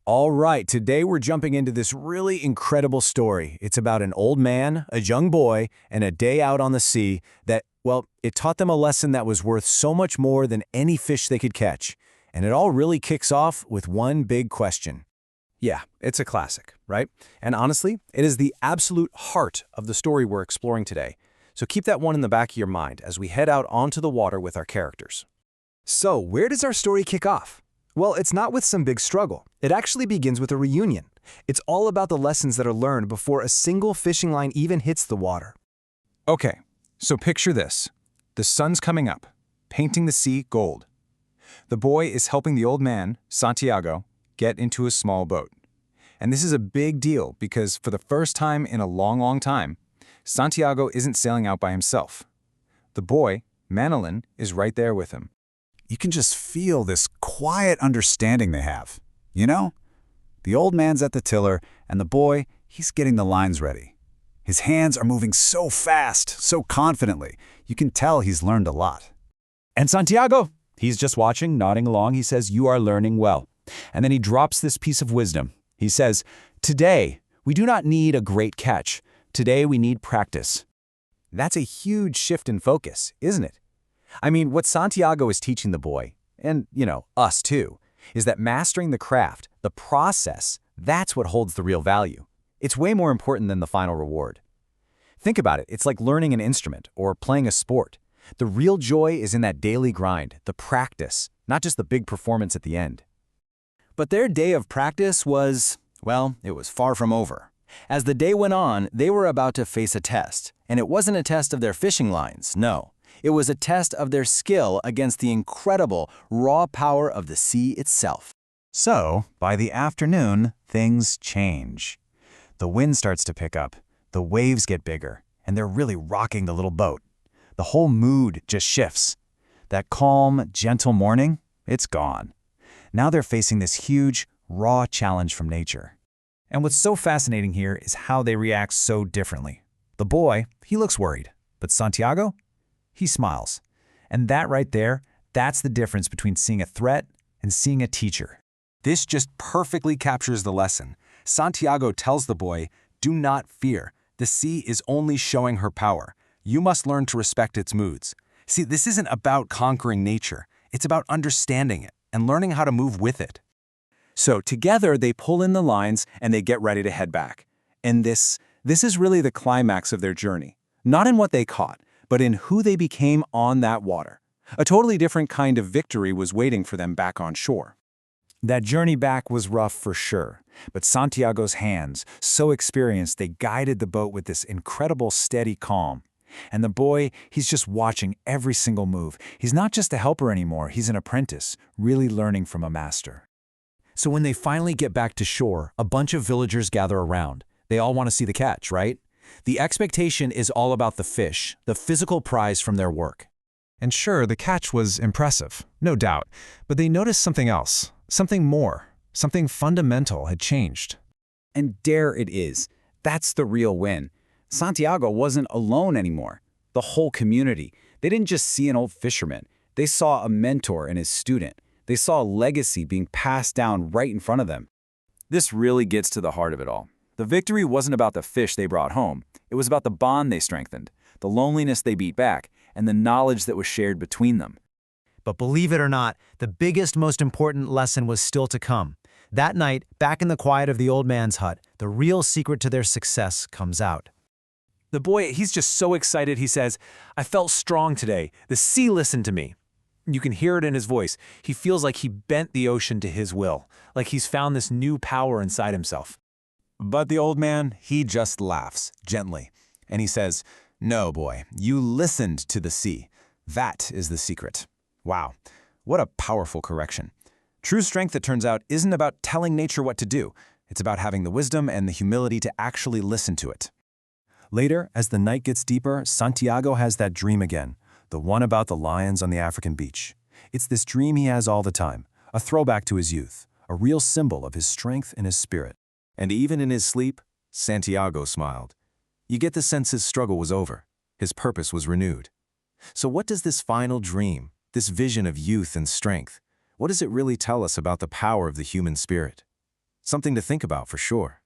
All right, today we're jumping into this really incredible story. It's about an old man, a young boy, and a day out on the sea that, well, it taught them a lesson that was worth so much more than any fish they could catch. And it all really kicks off with one big question. Yeah, it's a classic, right? And honestly, it is the absolute heart of the story we're exploring today. So keep that one in the back of your mind as we head out onto the water with our characters. So, where does our story kick off? Well, it's not with some big struggle. It actually begins with a reunion. It's all about the lessons that are learned before a single fishing line even hits the water. Okay, so picture this. The sun's coming up, painting the sea gold. The boy is helping the old man, Santiago, get into a small boat. And this is a big deal because for the first time in a long time, Santiago isn't sailing out by himself. The boy, Manolin, is right there with him. You can just feel this quiet understanding they have. You know? The old man's at the tiller, and the boy, he's getting the lines ready. His hands are moving so fast, so confidently. You can tell he's learned a lot. And Santiago, he's just watching, nodding along. He says, "You are learning well." And then he drops this piece of wisdom. He says, "Today, we do not need a great catch. Today, we need practice." That's a huge shift in focus, isn't it? I mean, what Santiago is teaching the boy, and, us too, is that mastering the craft, the process, that's what holds the real value. It's way more important than the final reward. Think about it, it's like learning an instrument or playing a sport. The real joy is in that daily grind, the practice, not just the big performance at the end. But their day of practice was, well, it was far from over. As the day went on, they were about to face a test, and it wasn't a test of their fishing lines, no. It was a test of their skill against the incredible, raw power of the sea itself. So, by the afternoon, things change. The wind starts to pick up, the waves get bigger, and they're really rocking the little boat. The whole mood just shifts. That calm, gentle morning, it's gone. Now they're facing this huge, raw challenge from nature. And what's so fascinating here is how they react so differently. The boy, he looks worried, but Santiago? He smiles. And that right there, that's the difference between seeing a threat and seeing a teacher. This just perfectly captures the lesson. Santiago tells the boy, "Do not fear. The sea is only showing her power. You must learn to respect its moods." See, this isn't about conquering nature. It's about understanding it and learning how to move with it. So together they pull in the lines and they get ready to head back. And this is really the climax of their journey. Not in what they caught, but in who they became on that water. A totally different kind of victory was waiting for them back on shore. That journey back was rough for sure, but Santiago's hands, so experienced, they guided the boat with this incredible steady calm. And the boy, he's just watching every single move. He's not just a helper anymore, he's an apprentice, really learning from a master. So when they finally get back to shore, a bunch of villagers gather around. They all want to see the catch, right? The expectation is all about the fish, the physical prize from their work. And sure, the catch was impressive, no doubt, but they noticed something else, something more, something fundamental had changed. And there it is. That's the real win. Santiago wasn't alone anymore. The whole community. They didn't just see an old fisherman. They saw a mentor in his student. They saw a legacy being passed down right in front of them. This really gets to the heart of it all. The victory wasn't about the fish they brought home. It was about the bond they strengthened, the loneliness they beat back, and the knowledge that was shared between them. But believe it or not, the biggest, most important lesson was still to come. That night, back in the quiet of the old man's hut, the real secret to their success comes out. The boy, he's just so excited, he says, "I felt strong today. The sea listened to me." You can hear it in his voice. He feels like he bent the ocean to his will, like he's found this new power inside himself. But the old man, he just laughs, gently, and he says, "No, boy, you listened to the sea. That is the secret." Wow, what a powerful correction. True strength, it turns out, isn't about telling nature what to do. It's about having the wisdom and the humility to actually listen to it. Later, as the night gets deeper, Santiago has that dream again, the one about the lions on the African beach. It's this dream he has all the time, a throwback to his youth, a real symbol of his strength and his spirit. And even in his sleep, Santiago smiled. You get the sense his struggle was over. His purpose was renewed. So what does this final dream, this vision of youth and strength, what does it really tell us about the power of the human spirit? Something to think about for sure.